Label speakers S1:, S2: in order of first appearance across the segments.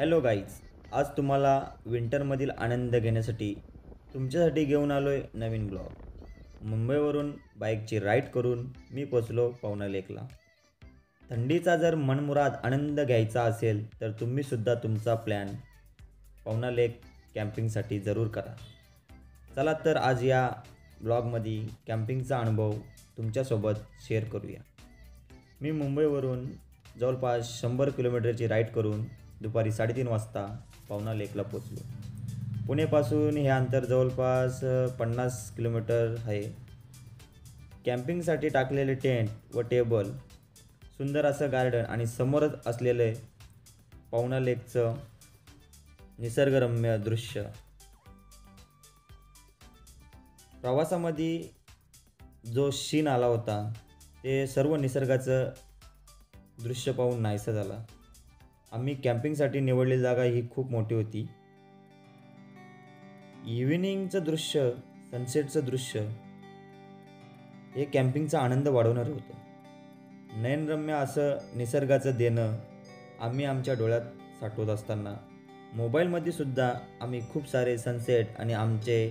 S1: Hello guys, आज तुम्हाला विंटरमधील आनंद घेण्यासाठी तुमच्यासाठी घेऊन आलो आहे नवीन ब्लॉग. मुंबईवरून बाईकची राईड करून मी पोचलो पवना लेकला. थंडीचा जर मनमुराद आनंद घ्यायचा असेल तर तुम्हीसुद्धा तुमचा प्लॅन पवना लेक कॅम्पिंगसाठी जरूर करा. चला तर आज या ब्लॉगमध्ये कॅम्पिंगचा अनुभव तुमच्यासोबत शेअर करूया. मी मुंबईवरून जवळपास 100 किलोमीटरची राईड करून दुपारी 3:30 वाजता पवना लेकला पोचलो. पुणेपासून हे अंतर जवळपास 50 किलोमीटर आहे. कॅम्पिंगसाठी टाकलेले टेंट व टेबल, सुंदर असं गार्डन आणि समोरच असलेले पवना लेकचं निसर्गरम्य दृश्य. प्रवासामध्ये जो शीन आला होता ते सर्व निसर्गाचं दृश्य पाहून नाहीसं झाला. आम्ही कॅम्पिंगसाठी निवडलेली जागा ही खूप मोठी होती. इव्हिनिंगचं दृश्य, सनसेटचं दृश्य हे कॅम्पिंगचा आनंद वाढवणारं होतं. नयनरम्य असं निसर्गाचं देणं आम्ही आमच्या डोळ्यात साठवत असताना मोबाईलमध्ये सुद्धा आम्ही खूप सारे सनसेट आणि आमचे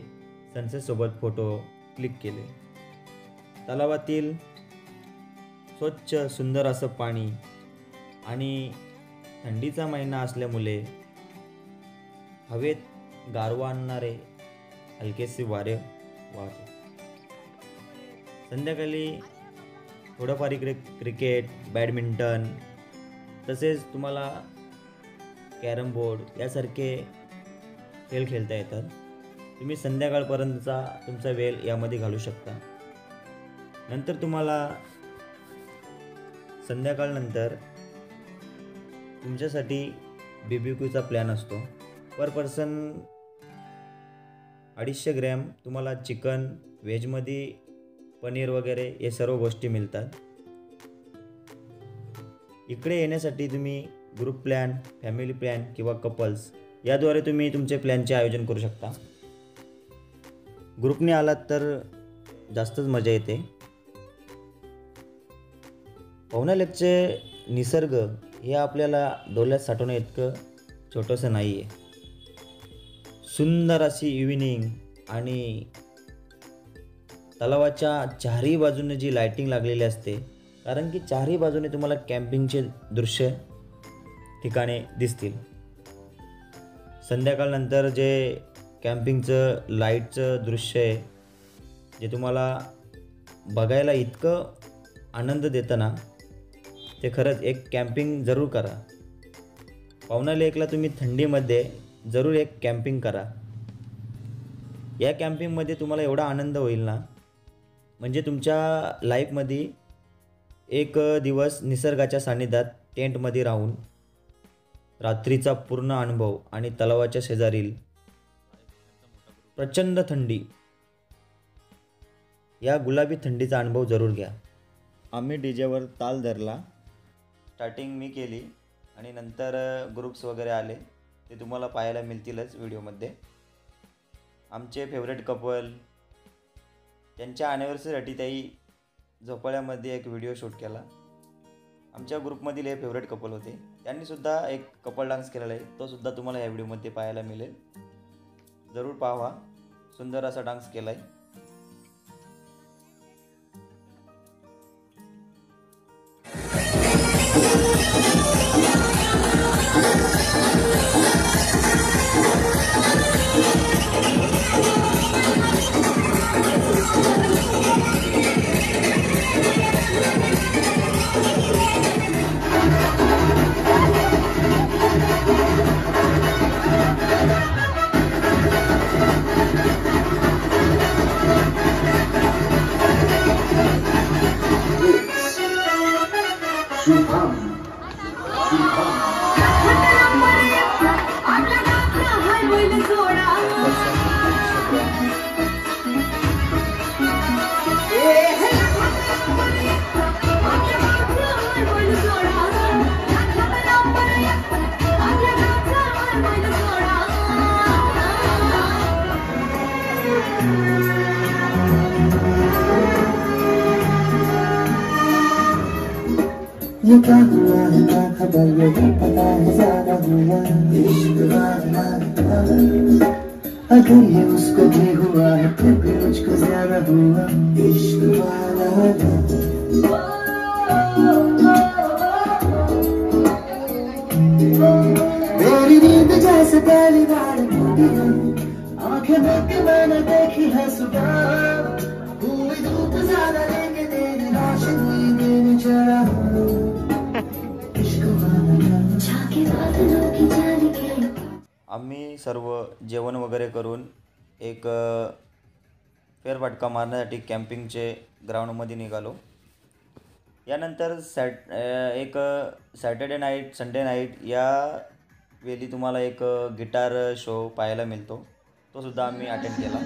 S1: सनसेटसोबत फोटो क्लिक केले. तलावातील स्वच्छ सुंदर असं पाणी आणि थंडीचा महिना असल्यामुळे हवेत गारवा आणणारे हलकेसे वारे वाहते. संध्याकाळी थोडंफार इकडे क्रिकेट, बॅडमिंटन तसेच तुम्हाला कॅरम बोर्ड यासारखे खेळ खेळता येतात. तुम्ही संध्याकाळपर्यंतचा तुमचा वेळ यामध्ये घालू शकता. नंतर तुम्हाला संध्याकाळनंतर तुमच्यासाठी BBQचा प्लॅन असतो. पर पर्सन 250 ग्रॅम तुम्हाला चिकन, व्हेजमध्ये पनीर वगैरे हे सर्व गोष्टी मिळतात. इकडे येण्यासाठी तुम्ही ग्रुप प्लॅन, फॅमिली प्लॅन किंवा कपल्स याद्वारे तुम्ही तुमचे प्लॅनचे आयोजन करू शकता. ग्रुपने आलात तर जास्तच मजा येते. पवना लेकचे निसर्ग हे आपल्याला डोळ्यात साठवणं इतकं छोटंसं नाही आहे. सुंदर अशी इव्हिनिंग आणि तलावाच्या चारही बाजूने जी लाईटिंग लागलेली असते, कारण की चारही बाजूने तुम्हाला कॅम्पिंगचे दृश्य ठिकाणे दिसतील. संध्याकाळनंतर जे कॅम्पिंगचं लाईटचं दृश्य आहे जे तुम्हाला बघायला इतकं आनंद देतं ना, ते खरंच एक कॅम्पिंग जरूर करा. पवना लेकला तुम्ही थंडीमध्ये जरूर एक कॅम्पिंग करा. या कॅम्पिंगमध्ये तुम्हाला एवढा आनंद होईल ना, म्हणजे तुमच्या लाईफमध्ये एक दिवस निसर्गाच्या सानिध्यात टेंटमध्ये राहून रात्रीचा पूर्ण अनुभव आणि तलावाच्या शेजारील प्रचंड थंडी, या गुलाबी थंडीचा अनुभव जरूर घ्या. आम्ही डीजेवर ताल धरला. स्टार्टिंग मी केली आणि नंतर ग्रुप्स वगैरे आले, ते तुम्हाला पाहायला मिळतीलच व्हिडिओमध्ये. आमचे फेवरेट कपल, त्यांच्या ॲनिव्हर्सरीसाठी त्याही झोपाळ्यामध्ये एक व्हिडिओ शूट केला. आमच्या ग्रुपमधील हे फेवरेट कपल होते, त्यांनीसुद्धा एक कपल डान्स केलेला आहे, तो सुद्धा तुम्हाला या व्हिडिओमध्ये पाहायला मिळेल. जरूर पाहा, सुंदर असा डान्स केला आहे.
S2: ये क्या हुआ है क्या खबर ये भी पता है ज्यादा हुआ इश्क वाला अगर ये उसको भी हुआ है फिर भी मुझको ज्यादा हुआ इश्क वाला मेरी नींद जैसे पहली बार टूटी है आंखें बंद के मैंने देखी है सुबह हुई धूप ज्यादा लेके तेरी रोशनी मेरी जरा इश्क वाला झांके बादलों की जाने के
S1: आम्ही सर्व जेवण वगैरे करून एक फेरफटका मारण्यासाठी कॅम्पिंगचे ग्राउंडमध्ये निघालो. यानंतर एक सॅटर्डे नाईट संडे नाईट या वेळी तुम्हाला एक गिटार शो पाहायला मिळतो. तो सुद्धा आम्ही अटेंड केला.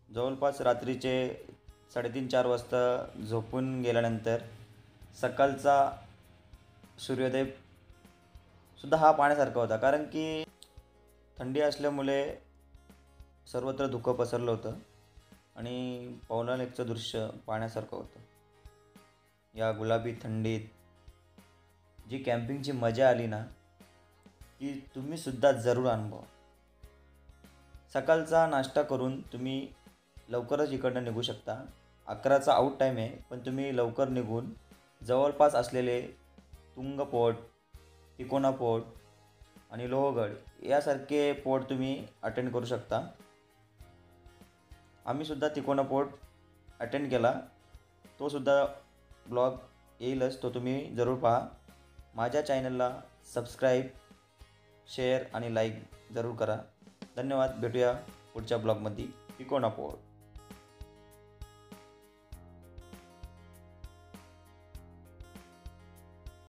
S1: जवळपास रात्रीचे 3:30-4 वाजता झोपून गेल्यानंतर सकाळचा सूर्योदय सुद्धा हा पाहण्यासारखा होता. कारण की थंडी असल्यामुळे सर्वत्र धुकं पसरलं होतं आणि पवना लेकचं दृश्य पाहण्यासारखं होतं. या गुलाबी थंडीत जी कॅम्पिंगची मजा आली ना ती तुम्हीसुद्धा जरूर अनुभवा. सकाळचा नाश्ता करून तुम्ही लवकरच इकडनं निघू शकता. 11चा आऊट टाईम आहे, पण तुम्ही लवकर निघून जवळपास असलेले तुंग पोर्ट, तिकोना पोर्ट आणि लोहगड यासारखे पोर्ट तुम्ही अटेंड करू शकता. आम्हीसुद्धा तिकोना पोर्ट अटेंड केला. तो सुद्धा ब्लॉग येईलच, तो तुम्ही जरूर पहा. माझ्या चॅनलला सबस्क्राईब, शेअर आणि लाईक जरूर करा. धन्यवाद. भेटूया पुढच्या ब्लॉगमध्ये. तिकोना पोर्ट.